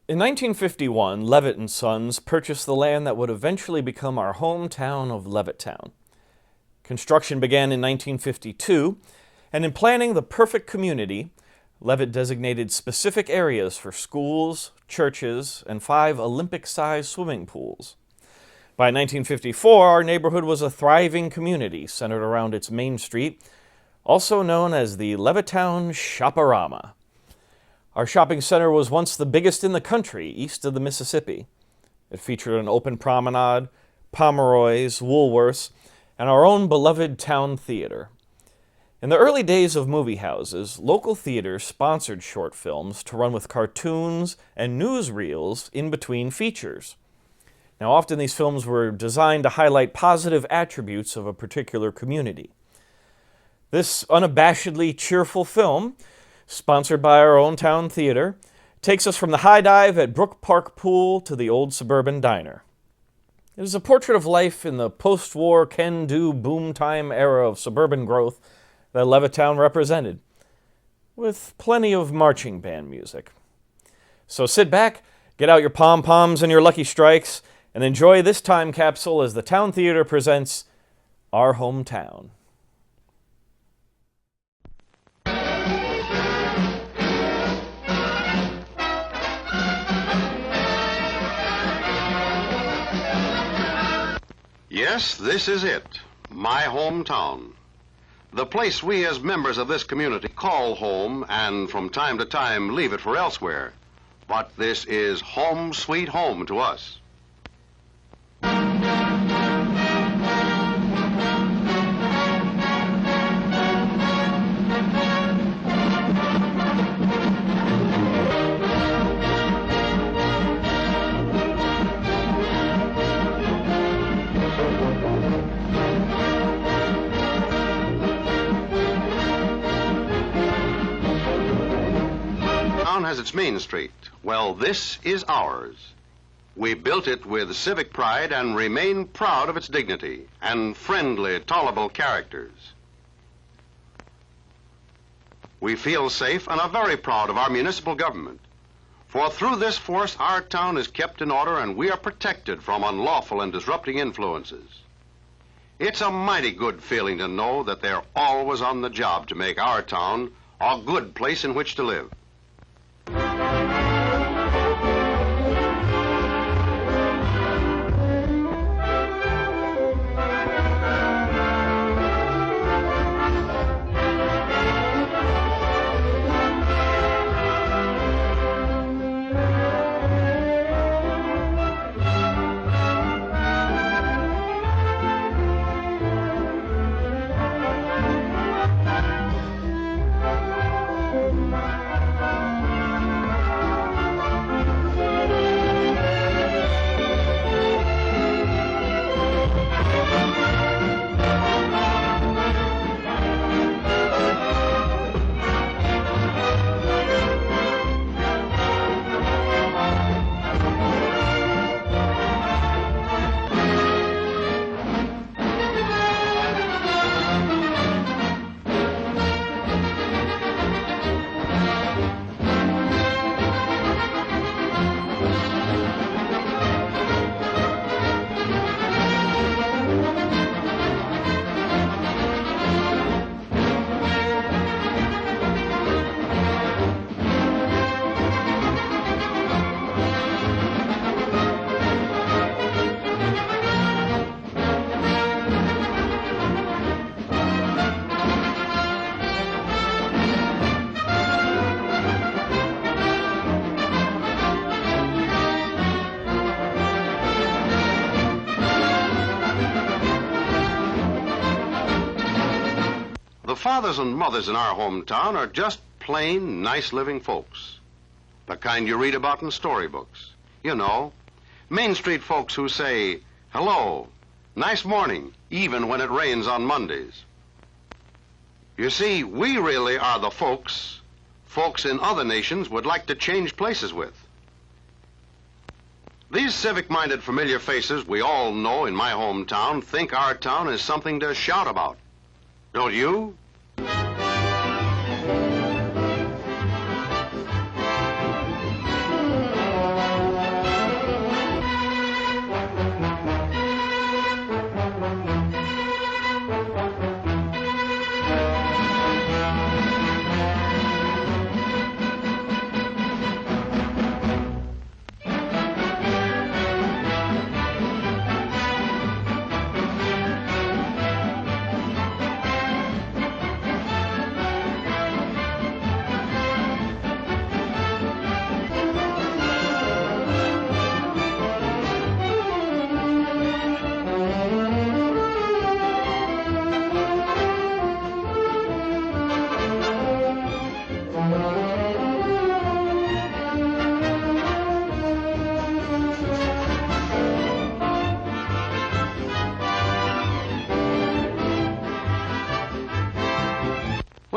In 1951, Levitt and Sons purchased the land that would eventually become our hometown of Levittown. Construction began in 1952, and in planning the perfect community, Levitt designated specific areas for schools, churches, and 5 Olympic-sized swimming pools. By 1954, our neighborhood was a thriving community centered around its main street, also known as the Levittown Shop-A-Rama. Our shopping center was once the biggest in the country east of the Mississippi. It featured an open promenade, Pomeroy's, Woolworths, and our own beloved Towne Theater. In the early days of movie houses, local theaters sponsored short films to run with cartoons and newsreels in between features. Now, often these films were designed to highlight positive attributes of a particular community. This unabashedly cheerful film, sponsored by our own Towne Theater, takes us from the high dive at Brook Park Pool to the old suburban diner. It is a portrait of life in the post-war can-do boom time era of suburban growth that Levittown represented, with plenty of marching band music. So sit back, get out your pom-poms and your Lucky Strikes, and enjoy this time capsule as the Towne Theater presents Our Hometown. Yes, this is it, my hometown. The place we as members of this community call home and from time to time leave it for elsewhere. But this is home sweet home to us. Has its main street. Well, this is ours. We built it with civic pride and remain proud of its dignity and friendly, tolerable characters. We feel safe and are very proud of our municipal government. For through this force, our town is kept in order and we are protected from unlawful and disrupting influences. It's a mighty good feeling to know that they're always on the job to make our town a good place in which to live. The fathers and mothers in our hometown are just plain, nice living folks. The kind you read about in storybooks. You know, Main Street folks who say, hello, nice morning, even when it rains on Mondays. You see, we really are the folks in other nations would like to change places with. These civic-minded familiar faces we all know in my hometown think our town is something to shout about. Don't you?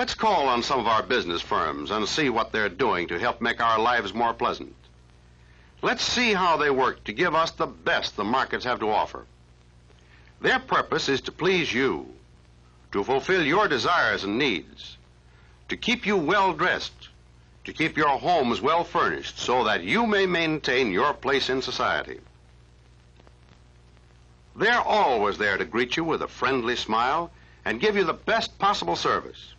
Let's call on some of our business firms and see what they're doing to help make our lives more pleasant. Let's see how they work to give us the best the markets have to offer. Their purpose is to please you, to fulfill your desires and needs, to keep you well dressed, to keep your homes well furnished so that you may maintain your place in society. They're always there to greet you with a friendly smile and give you the best possible service.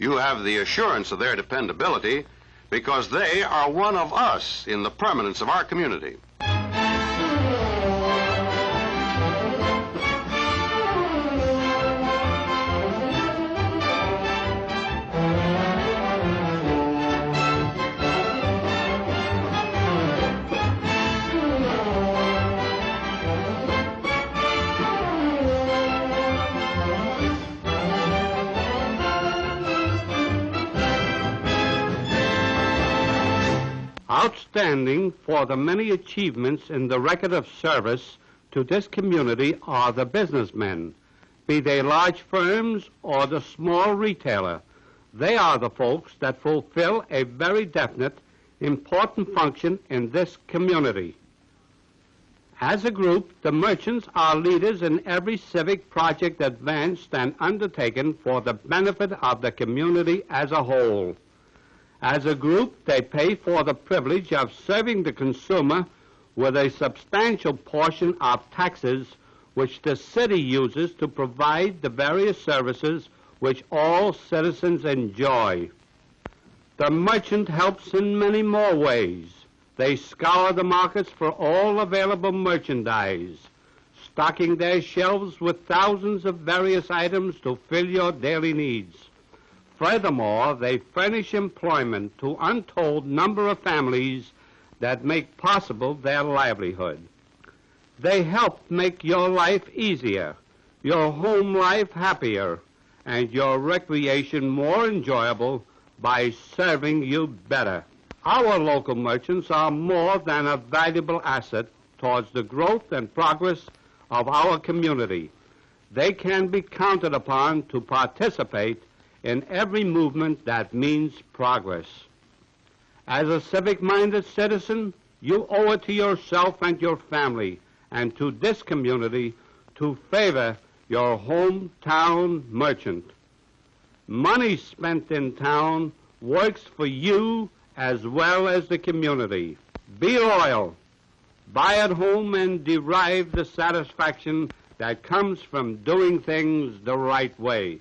You have the assurance of their dependability because they are one of us in the permanence of our community. Outstanding for the many achievements in the record of service to this community are the businessmen, be they large firms or the small retailer. They are the folks that fulfill a very definite, important function in this community. As a group, the merchants are leaders in every civic project advanced and undertaken for the benefit of the community as a whole. As a group, they pay for the privilege of serving the consumer with a substantial portion of taxes which the city uses to provide the various services which all citizens enjoy. The merchant helps in many more ways. They scour the markets for all available merchandise, stocking their shelves with thousands of various items to fill your daily needs. Furthermore, they furnish employment to untold number of families that make possible their livelihood. They help make your life easier, your home life happier, and your recreation more enjoyable by serving you better. Our local merchants are more than a valuable asset towards the growth and progress of our community. They can be counted upon to participate in every movement that means progress. As a civic-minded citizen, you owe it to yourself and your family and to this community to favor your hometown merchant. Money spent in town works for you as well as the community. Be loyal. Buy at home and derive the satisfaction that comes from doing things the right way.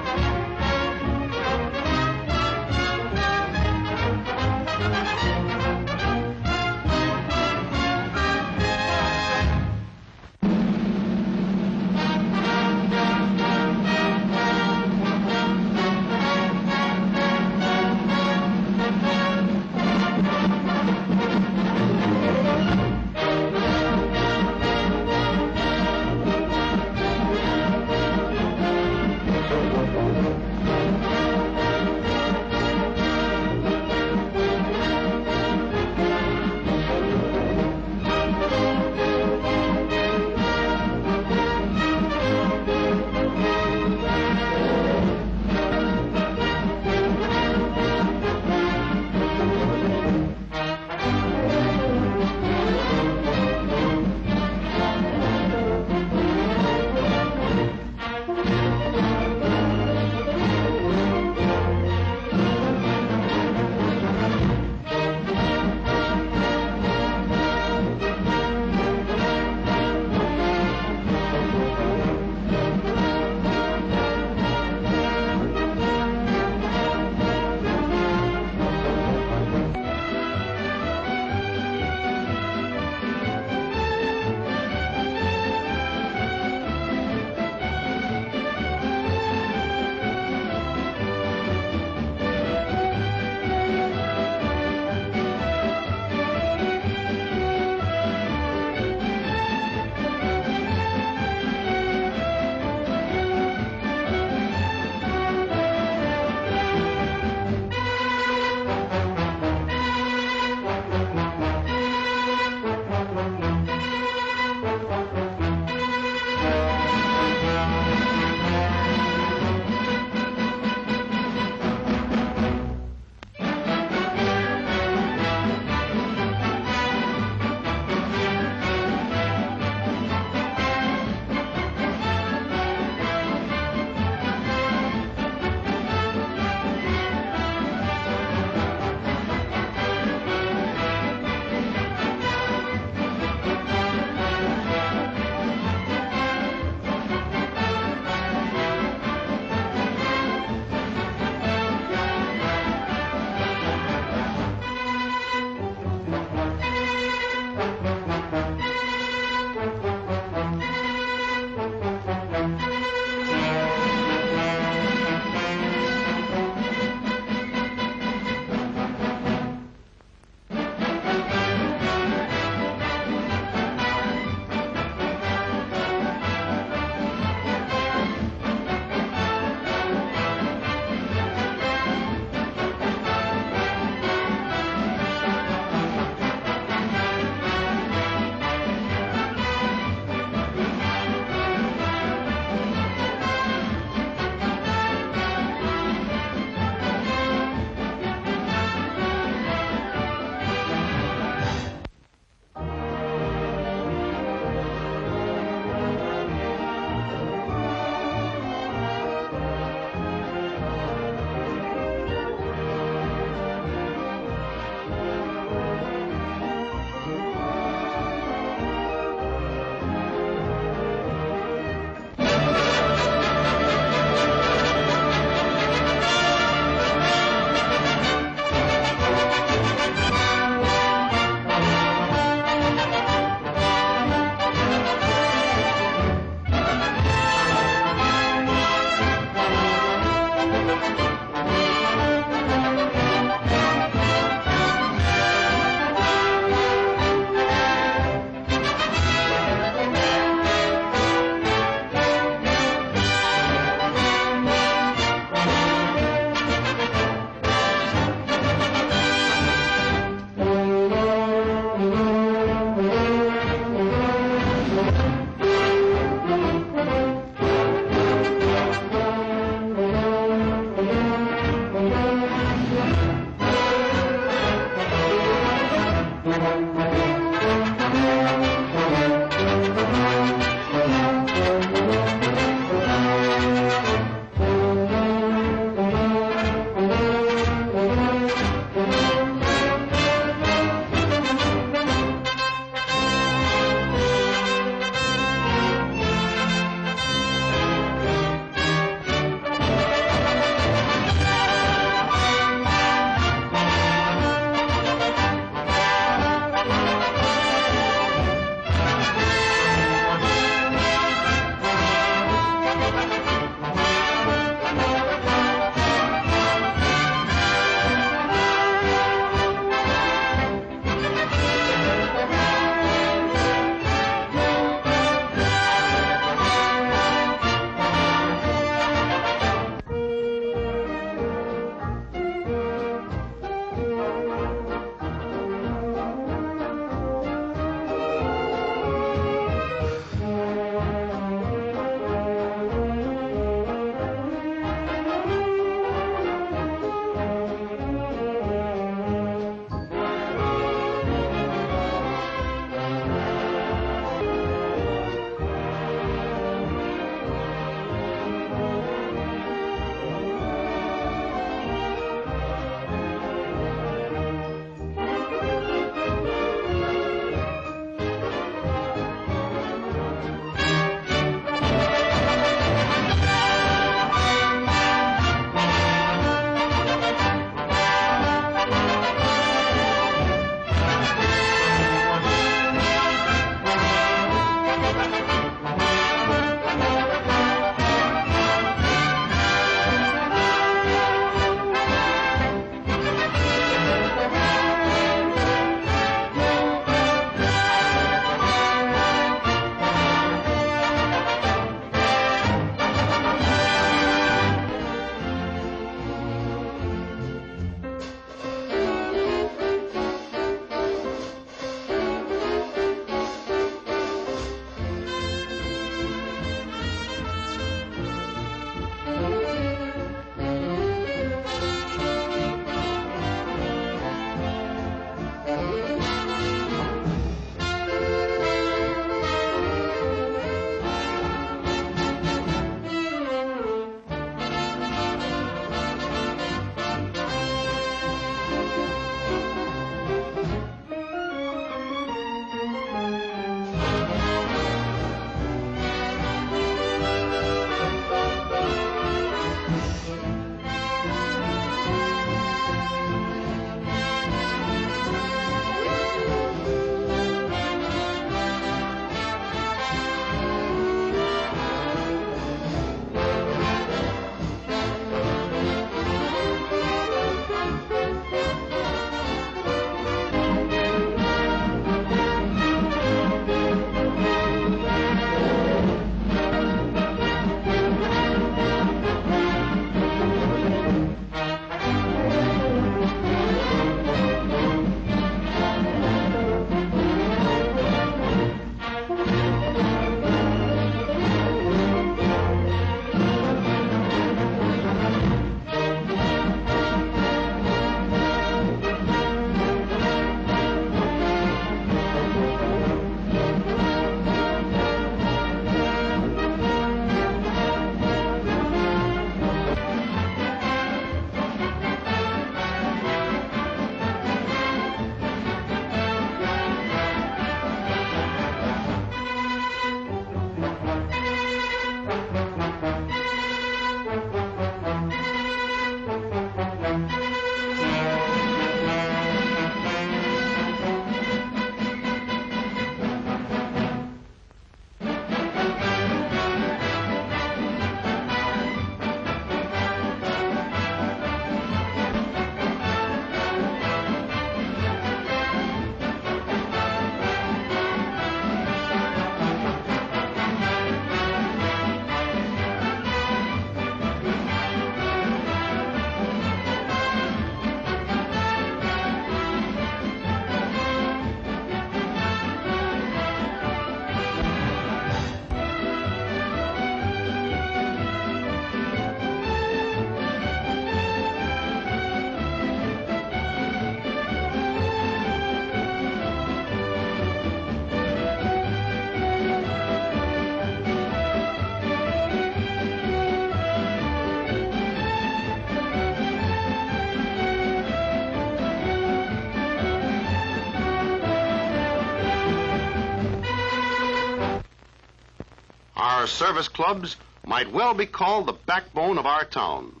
Our service clubs might well be called the backbone of our town,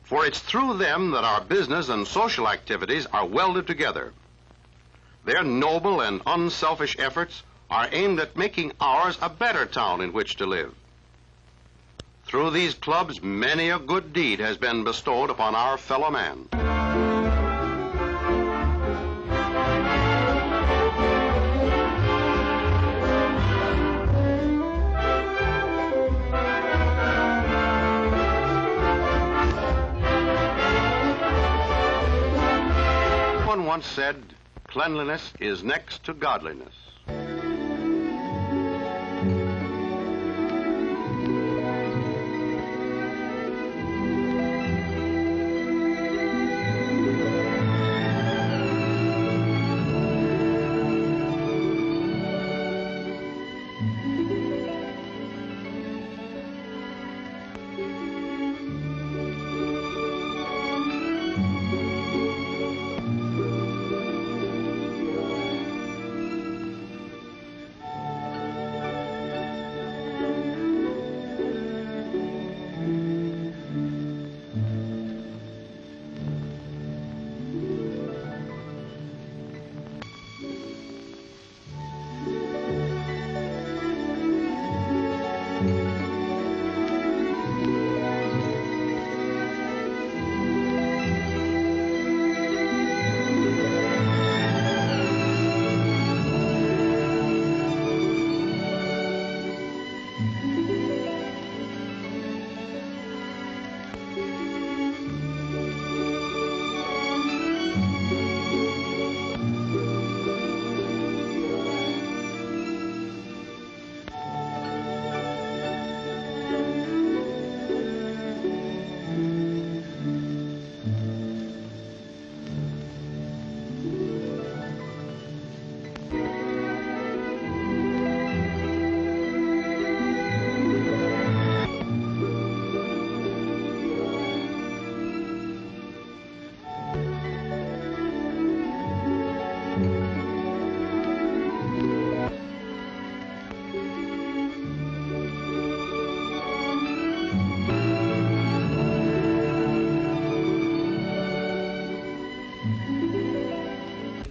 for it's through them that our business and social activities are welded together. Their noble and unselfish efforts are aimed at making ours a better town in which to live. Through these clubs, many a good deed has been bestowed upon our fellow man. One once said, cleanliness is next to godliness.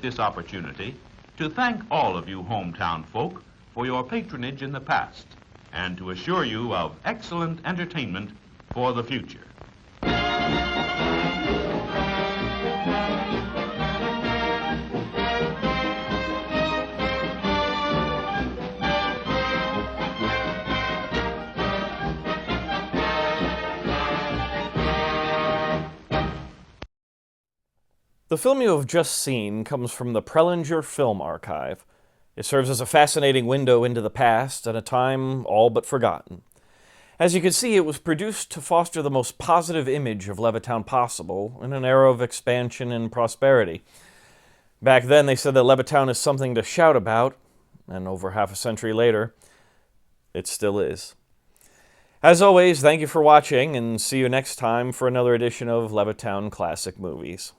This opportunity to thank all of you hometown folk for your patronage in the past and to assure you of excellent entertainment for the future. The film you have just seen comes from the Prelinger Film Archive. It serves as a fascinating window into the past and a time all but forgotten. As you can see, it was produced to foster the most positive image of Levittown possible in an era of expansion and prosperity. Back then, they said that Levittown is something to shout about, and over half a century later, it still is. As always, thank you for watching, and see you next time for another edition of Levittown Classic Movies.